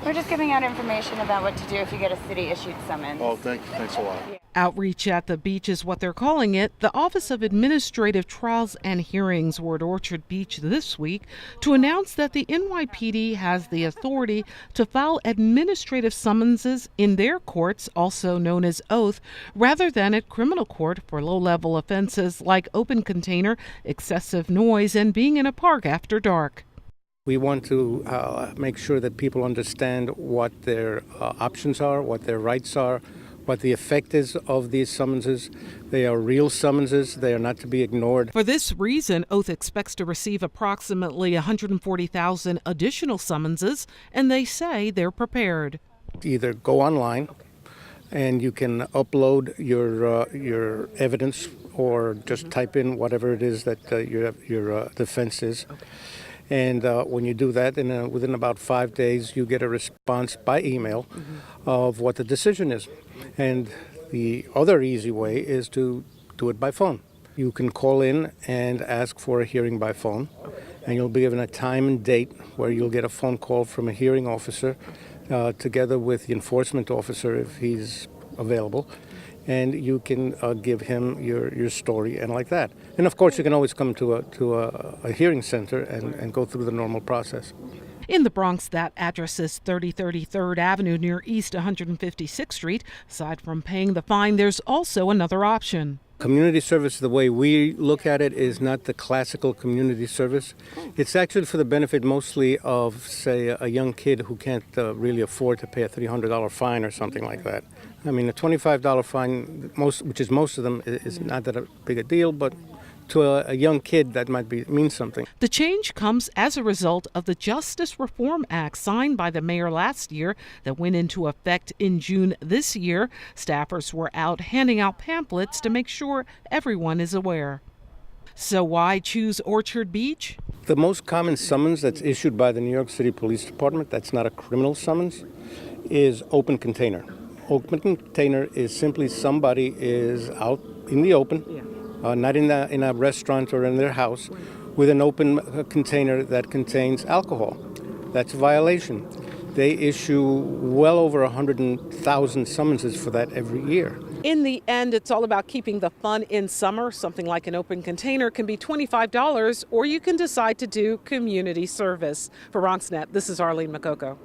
We're just giving out information about what to do if you get a city-issued summons. Oh, thank you. Thanks a lot. Outreach at the beach is what they're calling it. The Office of Administrative Trials and Hearings were at Orchard Beach this week to announce that the NYPD has the authority to file administrative summonses in their courts, also known as oath, rather than at criminal court for low-level offenses like open container, excessive noise, and being in a park after dark. We want to make sure that people understand what their options are, what their rights are, what the effect is of these summonses. They are real summonses. They are not to be ignored. For this reason, Oath expects to receive approximately 140,000 additional summonses, and they say they're prepared. Either go online and you can upload your evidence, or just type in whatever it is that your defense is. And when you do that, within about 5 days, you get a response by email of what the decision is. And the other easy way is to do it by phone. You can call in and ask for a hearing by phone, and you'll be given a time and date where you'll get a phone call from a hearing officer together with the enforcement officer if he's available. And you can give him your story and like that. And of course, you can always come to a hearing center and go through the normal process. In the Bronx, that address is 3030 3rd Avenue near East 156th Street. Aside from paying the fine, there's also another option. Community service, the way we look at it, is not the classical community service. It's actually for the benefit mostly of, say, a young kid who can't really afford to pay a $300 fine or something like that. I mean, a $25 fine, which is most of them, is not that big a deal, but to a young kid, that might mean something. The change comes as a result of the Justice Reform Act signed by the mayor last year that went into effect in June this year. Staffers were out handing out pamphlets to make sure everyone is aware. So why choose Orchard Beach? The most common summons that's issued by the New York City Police Department, that's not a criminal summons, is open container. Open container is simply somebody is out in the open, not in a restaurant or in their house, with an open container that contains alcohol. That's a violation. They issue well over 100,000 summonses for that every year. In the end, it's all about keeping the fun in summer. Something like an open container can be $25, or you can decide to do community service. For BronxNet, this is Arlene Makoko.